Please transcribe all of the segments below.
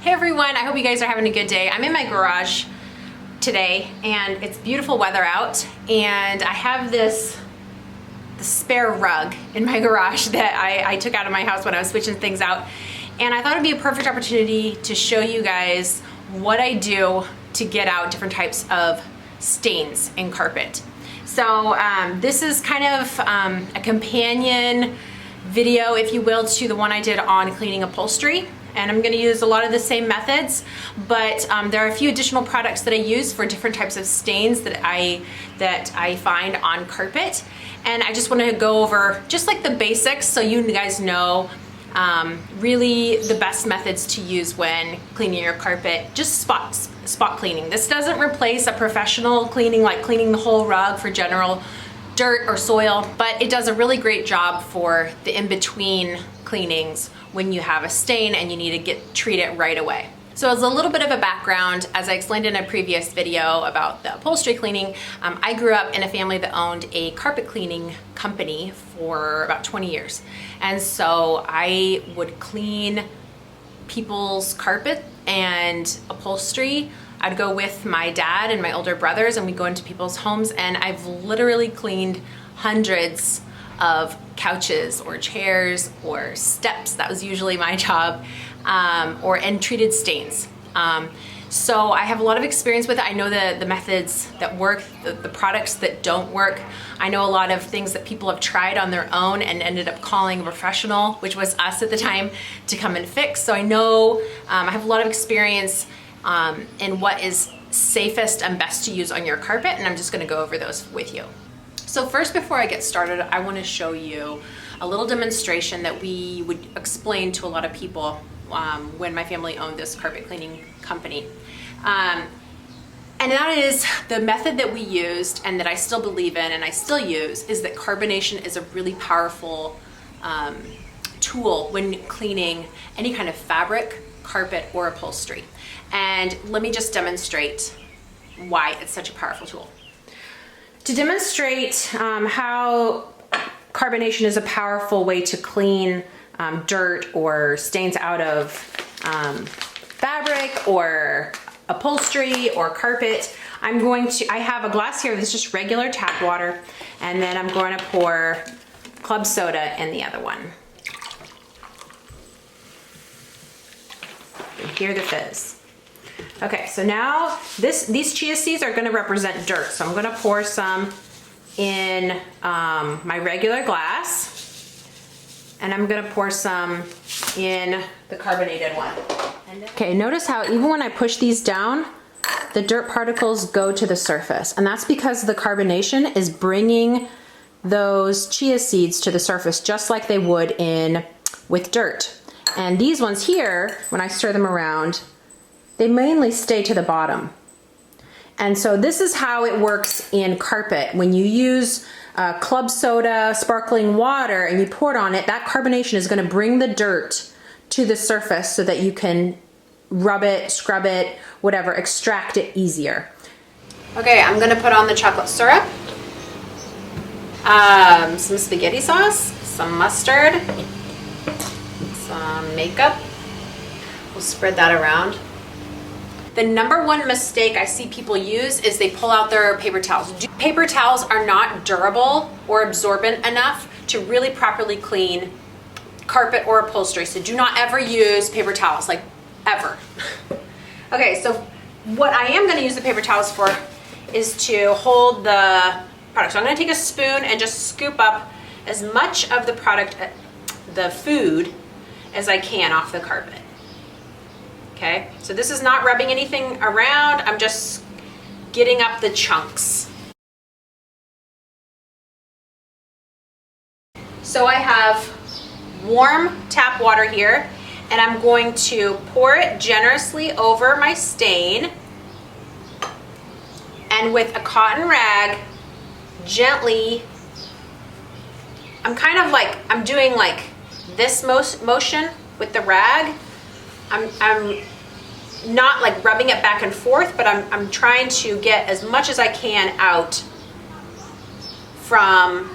Hey everyone, I hope you guys are having a good day. I'm in my garage today and it's beautiful weather out, and I have this spare rug in my garage that I took out of my house when I was switching things out, and I thought it'd be a perfect opportunity to show you guys what I do to get out different types of stains in carpet. So this is kind of a companion video, if you will, to the one I did on cleaning upholstery. And I'm gonna use a lot of the same methods, but there are a few additional products that I use for different types of stains that I find on carpet. And I just wanna go over just like the basics so you guys know really the best methods to use when cleaning your carpet, just spot cleaning. This doesn't replace a professional cleaning, like cleaning the whole rug for general dirt or soil, but it does a really great job for the in-between cleanings when you have a stain and you need to treat it right away. So as a little bit of a background, as I explained in a previous video about the upholstery cleaning, I grew up in a family that owned a carpet cleaning company for about 20 years. And so I would clean people's carpet and upholstery. I'd go with my dad and my older brothers and we'd go into people's homes, and I've literally cleaned hundreds of couches or chairs or steps. That was usually my job, and treated stains. So I have a lot of experience with it. I know the methods that work, the products that don't work. I know a lot of things that people have tried on their own and ended up calling a professional, which was us at the time, to come and fix. So I know I have a lot of experience in what is safest and best to use on your carpet, and I'm just gonna go over those with you. So first, before I get started, I want to show you a little demonstration that we would explain to a lot of people when my family owned this carpet cleaning company. And that is the method that we used and that I still believe in and I still use, is that carbonation is a really powerful tool when cleaning any kind of fabric, carpet, or upholstery. And let me just demonstrate why it's such a powerful tool. To demonstrate how carbonation is a powerful way to clean dirt or stains out of fabric or upholstery or carpet, I have a glass here that's just regular tap water, and then I'm going to pour club soda in the other one. You can hear the fizz. Okay, so now these chia seeds are gonna represent dirt. So I'm gonna pour some in my regular glass, and I'm gonna pour some in the carbonated one. Okay, notice how even when I push these down, the dirt particles go to the surface. And that's because the carbonation is bringing those chia seeds to the surface just like they would with dirt. And these ones here, when I stir them around, they mainly stay to the bottom. And so this is how it works in carpet. When you use club soda, sparkling water, and you pour it on it, that carbonation is gonna bring the dirt to the surface so that you can rub it, scrub it, whatever, extract it easier. Okay, I'm gonna put on the chocolate syrup, some spaghetti sauce, some mustard, some makeup. We'll spread that around. The number one mistake I see people use is they pull out their paper towels. Paper towels are not durable or absorbent enough to really properly clean carpet or upholstery. So do not ever use paper towels, like ever. Okay, so what I am gonna use the paper towels for is to hold the product. So I'm gonna take a spoon and just scoop up as much of the product, the food, as I can off the carpet. Okay, so this is not rubbing anything around, I'm just getting up the chunks. So I have warm tap water here, and I'm going to pour it generously over my stain, and with a cotton rag, gently, I'm doing like this motion with the rag. I'm not like rubbing it back and forth, but I'm trying to get as much as I can out from,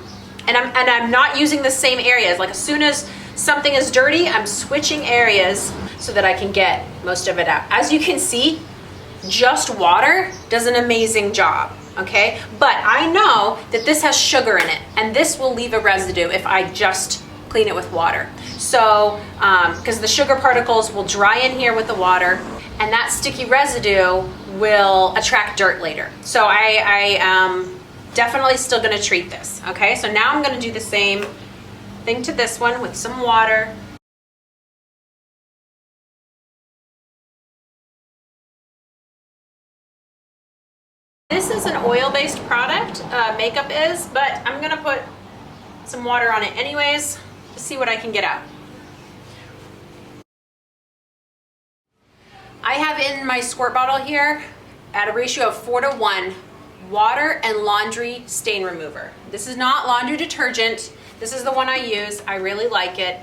and I'm not using the same areas. Like as soon as something is dirty, I'm switching areas so that I can get most of it out. As you can see, just water does an amazing job, okay? But I know that this has sugar in it, and this will leave a residue if I just clean it with water. So, because the sugar particles will dry in here with the water, and that sticky residue will attract dirt later. So I am definitely still gonna treat this, okay? So now I'm gonna do the same thing to this one with some water. This is an oil-based product, makeup is, but I'm gonna put some water on it anyways to see what I can get out. I have in my squirt bottle here, at a ratio of 4:1, water and laundry stain remover. This is not laundry detergent. This is the one I use. I really like it.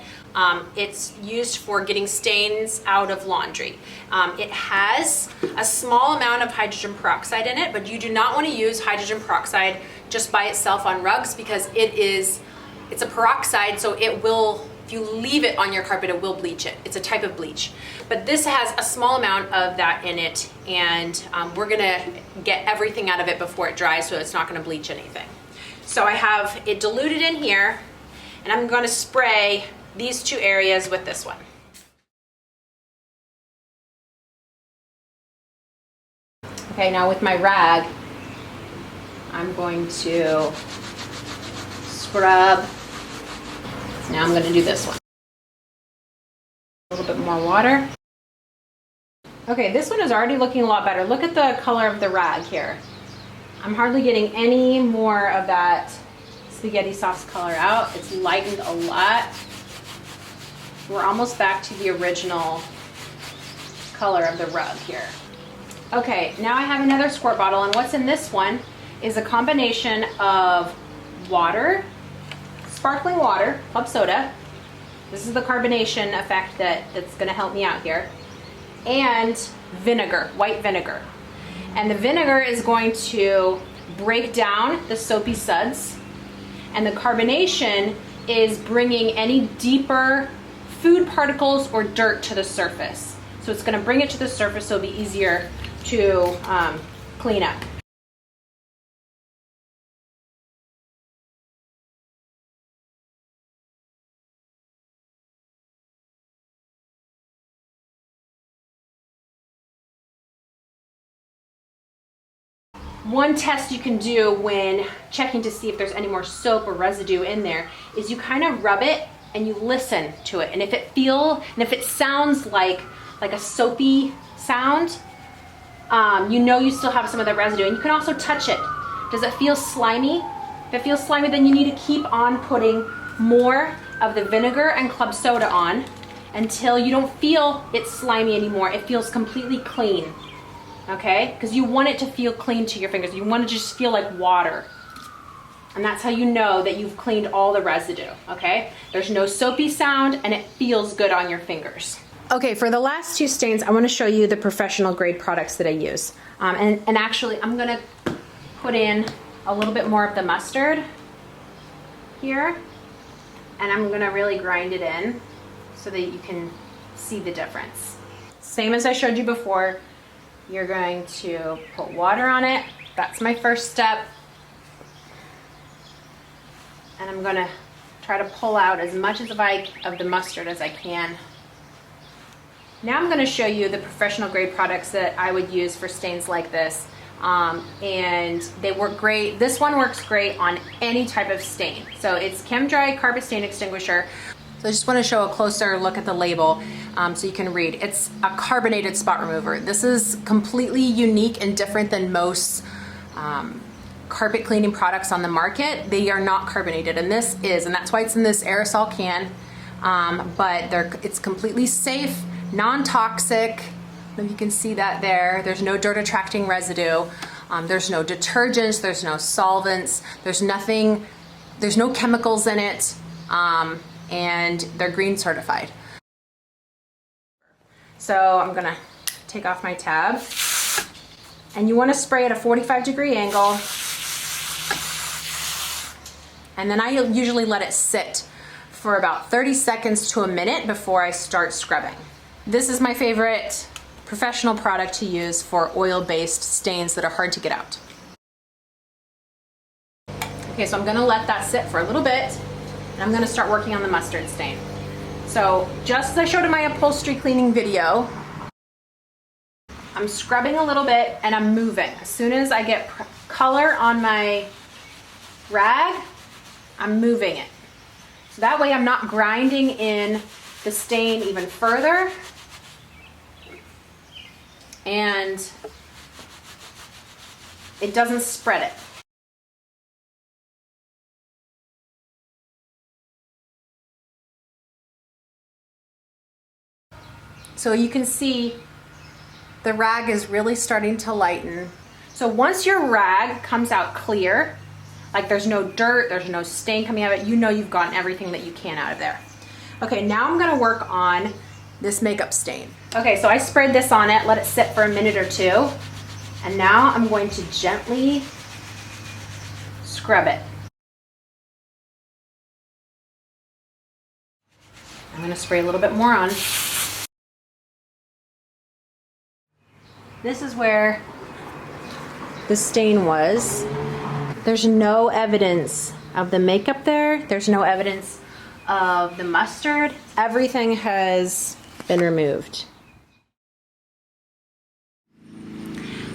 It's used for getting stains out of laundry. It has a small amount of hydrogen peroxide in it, but you do not want to use hydrogen peroxide just by itself on rugs because it's a peroxide, so it will, if you leave it on your carpet, it will bleach it. It's a type of bleach. But this has a small amount of that in it, and we're gonna get everything out of it before it dries, so it's not gonna bleach anything. So I have it diluted in here, and I'm gonna spray these two areas with this one. Okay, now with my rag, I'm going to scrub. Now I'm gonna do this one. A little bit more water. Okay, this one is already looking a lot better. Look at the color of the rag here. I'm hardly getting any more of that spaghetti sauce color out. It's lightened a lot. We're almost back to the original color of the rug here. Okay, now I have another squirt bottle, and what's in this one is a combination of water, sparkling water, club soda. This is the carbonation effect that's gonna help me out here. And vinegar, white vinegar. And the vinegar is going to break down the soapy suds, and the carbonation is bringing any deeper food particles or dirt to the surface. So it's gonna bring it to the surface so it'll be easier to clean up. One test you can do when checking to see if there's any more soap or residue in there is you kind of rub it and you listen to it. And if it sounds like a soapy sound, you know you still have some of the residue. And you can also touch it. Does it feel slimy? If it feels slimy, then you need to keep on putting more of the vinegar and club soda on until you don't feel it's slimy anymore. It feels completely clean. Okay? Because you want it to feel clean to your fingers. You want to just feel like water. And that's how you know that you've cleaned all the residue, okay? There's no soapy sound and it feels good on your fingers. Okay, for the last two stains, I want to show you the professional grade products that I use. And actually, I'm gonna put in a little bit more of the mustard here, and I'm gonna really grind it in so that you can see the difference. Same as I showed you before, you're going to put water on it. That's my first step. And I'm gonna try to pull out as much of the mustard as I can. Now I'm gonna show you the professional grade products that I would use for stains like this. And they work great. This one works great on any type of stain. So it's Chem Dry Carpet Stain Extinguisher. So I just want to show a closer look at the label so you can read. It's a carbonated spot remover. This is completely unique and different than most carpet cleaning products on the market. They are not carbonated, and this is, and that's why it's in this aerosol can. But it's completely safe, non-toxic. You can see that there. There's no dirt attracting residue. There's no detergents, there's no solvents, there's nothing, there's no chemicals in it, and they're green certified. So I'm gonna take off my tab, and you wanna spray at a 45-degree angle, and then I usually let it sit for about 30 seconds to a minute before I start scrubbing. This is my favorite professional product to use for oil-based stains that are hard to get out. Okay, so I'm gonna let that sit for a little bit, and I'm gonna start working on the mustard stain. So just as I showed in my upholstery cleaning video, I'm scrubbing a little bit and I'm moving. As soon as I get color on my rag, I'm moving it. So that way I'm not grinding in the stain even further, and it doesn't spread it. So you can see the rag is really starting to lighten. So once your rag comes out clear, like there's no dirt, there's no stain coming out of it, you know you've gotten everything that you can out of there. Okay, now I'm gonna work on this makeup stain. Okay, so I sprayed this on it, let it sit for a minute or two, and now I'm going to gently scrub it. I'm gonna spray a little bit more on. This is where the stain was. There's no evidence of the makeup there. There's no evidence of the mustard. Everything has been removed.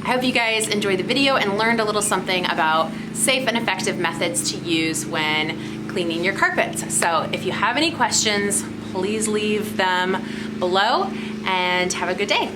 I hope you guys enjoyed the video and learned a little something about safe and effective methods to use when cleaning your carpets. So if you have any questions, please leave them below and have a good day.